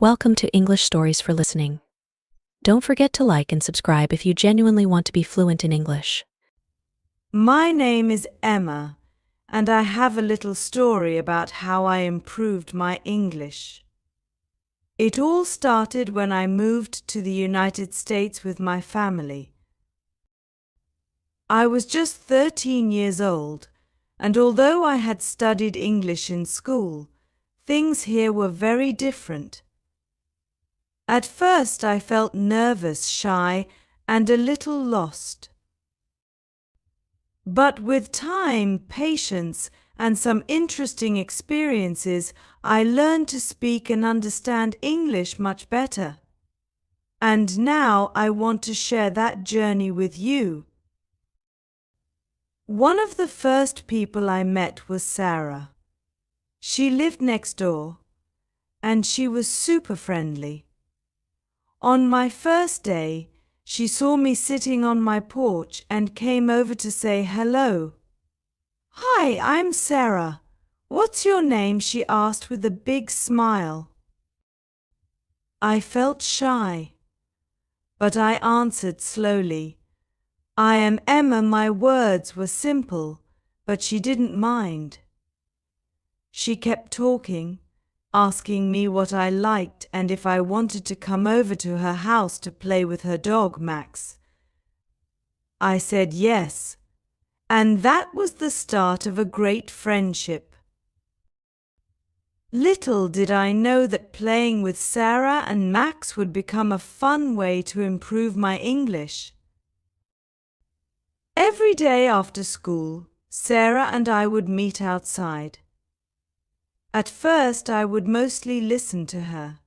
Welcome to English Stories for Listening. Don't forget to like and subscribe if you genuinely want to be fluent in English. My name is Emma, and I have a little story about how I improved my English. It all started when I moved to the United States with my family. I was just 13 years old, and although I had studied English in school, things here were very different. At first I felt nervous, shy, and a little lost. But with time, patience, and some interesting experiences, I learned to speak and understand English much better. And now I want to share that journey with you. One of the first people I met was Sarah. She lived next door, and she was super friendly. On my first day, she saw me sitting on my porch and came over to say hello. "Hi, I'm Sarah. What's your name?" she asked with a big smile. I felt shy, but I answered slowly. "I am Emma." My words were simple, but she didn't mind. She kept talking, asking me what I liked and if I wanted to come over to her house to play with her dog, Max. I said yes, and that was the start of a great friendship. Little did I know that playing with Sarah and Max would become a fun way to improve my English. Every day after school, Sarah and I would meet outside. At first, I would mostly listen to her.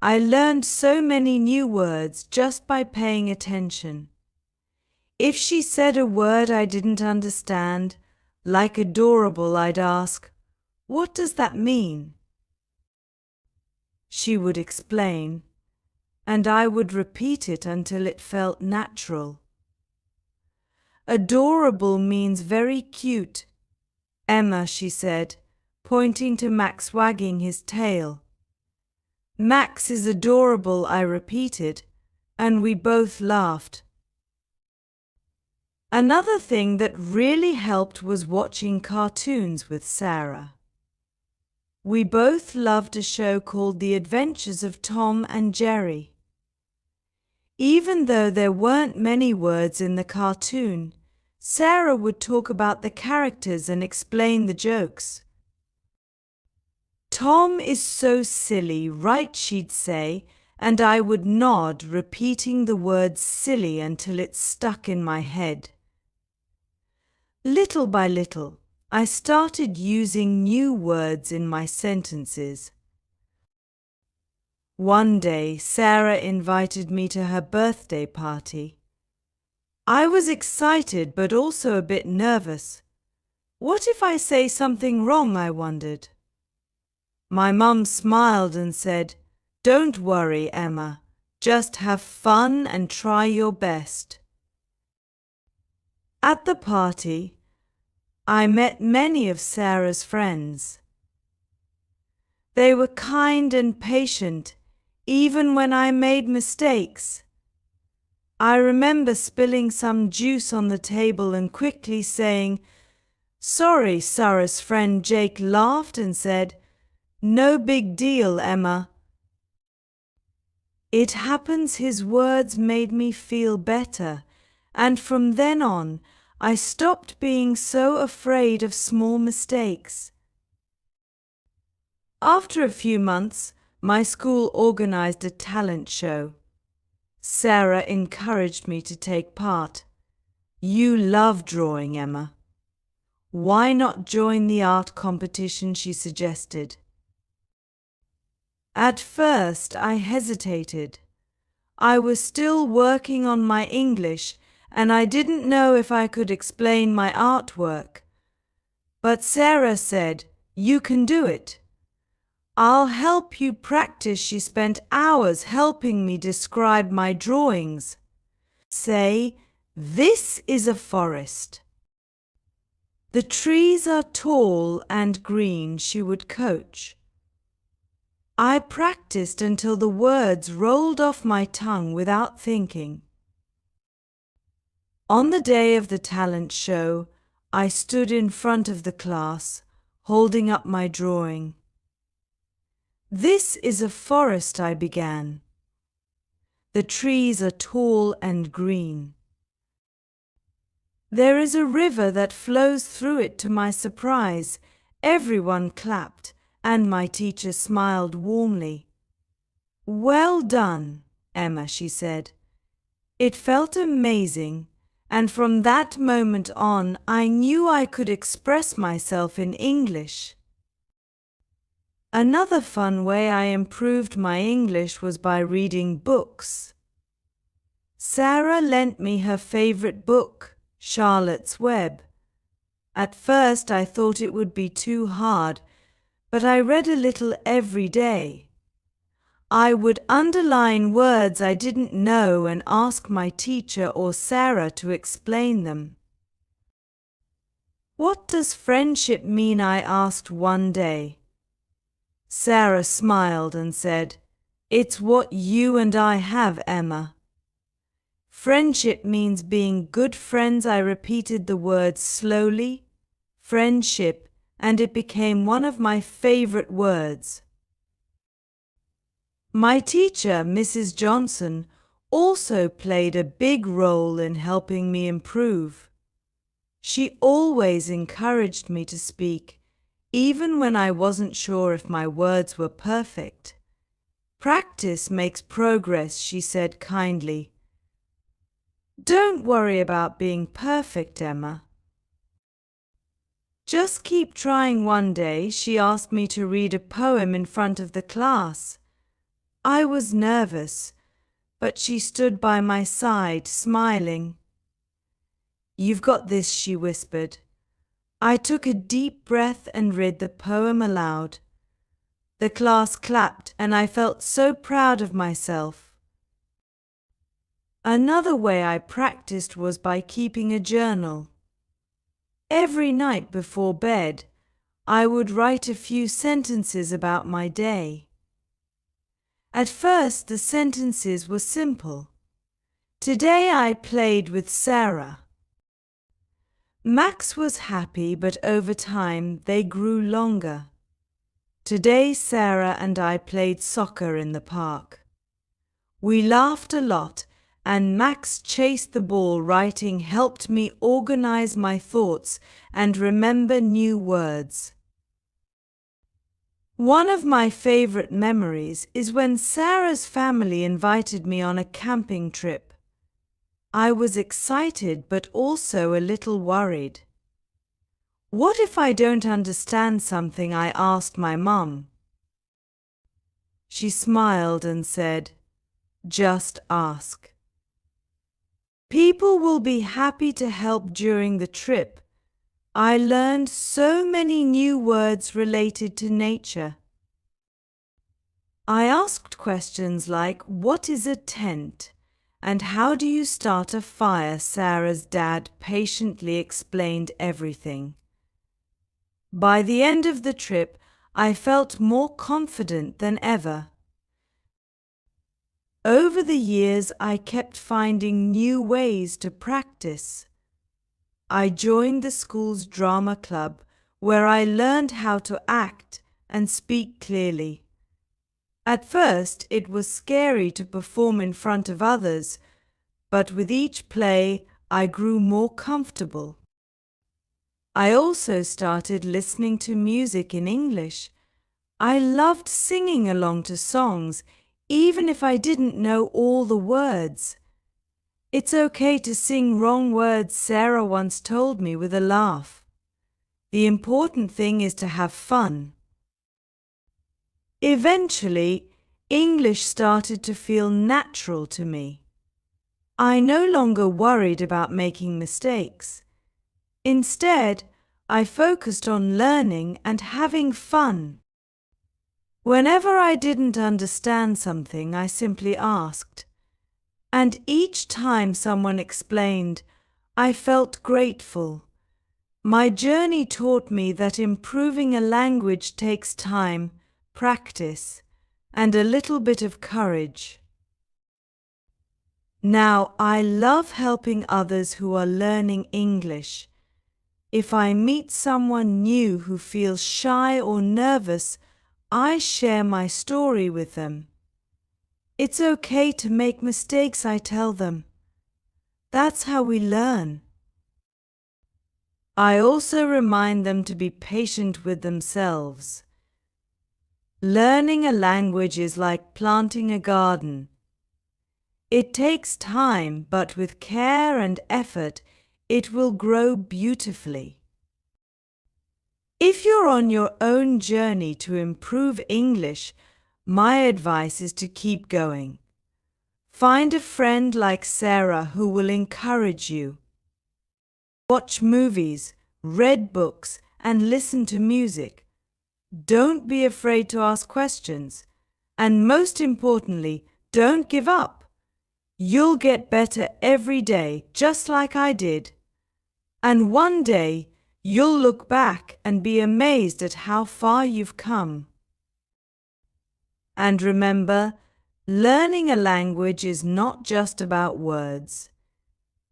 I learned so many new words just by paying attention. If she said a word I didn't understand, like adorable, I'd ask, "What does that mean?" She would explain, and I would repeat it until it felt natural. Adorable means very cute, Emma, she said, pointing to Max wagging his tail. "Max is adorable," I repeated, and we both laughed. Another thing that really helped was watching cartoons with Sarah. We both loved a show called The Adventures of Tom and Jerry. Even though there weren't many words in the cartoon, Sarah would talk about the characters and explain the jokes. "Tom is so silly, right?" she'd say, and I would nod, repeating the word silly until it stuck in my head. Little by little, I started using new words in my sentences. One day, Sarah invited me to her birthday party. I was excited but also a bit nervous. What if I say something wrong, I wondered. My mum smiled and said, "Don't worry, Emma. Just have fun and try your best." At the party, I met many of Sarah's friends. They were kind and patient, even when I made mistakes. I remember spilling some juice on the table and quickly saying, "Sorry." Sarah's friend Jake laughed and said, "No big deal, Emma." It happens his words made me feel better, and from then on, I stopped being so afraid of small mistakes. After a few months, my school organized a talent show. Sarah encouraged me to take part. "You love drawing, Emma. Why not join the art competition?" she suggested. At first, I hesitated. I was still working on my English, and I didn't know if I could explain my artwork. But Sarah said, "You can do it. I'll help you practice." She spent hours helping me describe my drawings. Say, "This is a forest. The trees are tall and green," she would coach. I practiced until the words rolled off my tongue without thinking. On the day of the talent show, I stood in front of the class, holding up my drawing. "This is a forest," I began. "The trees are tall and green. There is a river that flows through it." To my surprise, everyone clapped, and my teacher smiled warmly. "Well done, Emma," she said. It felt amazing, and from that moment on, I knew I could express myself in English. Another fun way I improved my English was by reading books. Sarah lent me her favorite book, Charlotte's Web. At first I thought it would be too hard, but I read a little every day. I would underline words I didn't know and ask my teacher or Sarah to explain them. "What does friendship mean?" I asked one day. Sarah smiled and said, "It's what you and I have, Emma." "Friendship means being good friends." I repeated the words slowly, friendship, and it became one of my favorite words. My teacher, Mrs. Johnson, also played a big role in helping me improve. She always encouraged me to speak, even when I wasn't sure if my words were perfect. "Practice makes progress," she said kindly. "Don't worry about being perfect, Emma. Just keep trying." One day, she asked me to read a poem in front of the class. I was nervous, but she stood by my side, smiling. "You've got this," she whispered. I took a deep breath and read the poem aloud. The class clapped, and I felt so proud of myself. Another way I practiced was by keeping a journal. Every night before bed, I would write a few sentences about my day. At first, the sentences were simple. "Today I played with Sarah." Max was happy, but over time they grew longer. "Today Sarah and I played soccer in the park. We laughed a lot, and Max chased the ball." Writing helped me organize my thoughts and remember new words. One of my favorite memories is when Sarah's family invited me on a camping trip. I was excited but also a little worried. "What if I don't understand something?" I asked my mum. She smiled and said, "Just ask. People will be happy to help." During the trip, I learned so many new words related to nature. I asked questions like, "What is a tent?" and "How do you start a fire?" Sarah's dad patiently explained everything. By the end of the trip, I felt more confident than ever. Over the years, I kept finding new ways to practice. I joined the school's drama club, where I learned how to act and speak clearly. At first, it was scary to perform in front of others, but with each play, I grew more comfortable. I also started listening to music in English. I loved singing along to songs, even if I didn't know all the words. "It's okay to sing wrong words," Sarah once told me with a laugh. "The important thing is to have fun." Eventually, English started to feel natural to me. I no longer worried about making mistakes. Instead, I focused on learning and having fun. Whenever I didn't understand something, I simply asked. And each time someone explained, I felt grateful. My journey taught me that improving a language takes time, practice, and a little bit of courage. Now, I love helping others who are learning English. If I meet someone new who feels shy or nervous, I share my story with them. It's okay to make mistakes, I tell them. That's how we learn. I also remind them to be patient with themselves. Learning a language is like planting a garden. It takes time, but with care and effort, it will grow beautifully. If you're on your own journey to improve English, my advice is to keep going. Find a friend like Sarah who will encourage you. Watch movies, read books, and listen to music. Don't be afraid to ask questions. And most importantly, don't give up. You'll get better every day, just like I did. And one day, you'll look back and be amazed at how far you've come. And remember, learning a language is not just about words.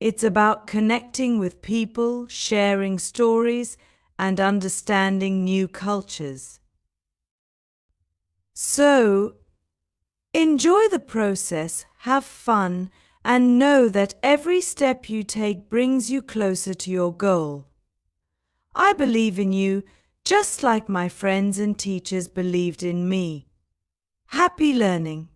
It's about connecting with people, sharing stories, and understanding new cultures. So, enjoy the process, have fun, and know that every step you take brings you closer to your goal. I believe in you, just like my friends and teachers believed in me. Happy learning!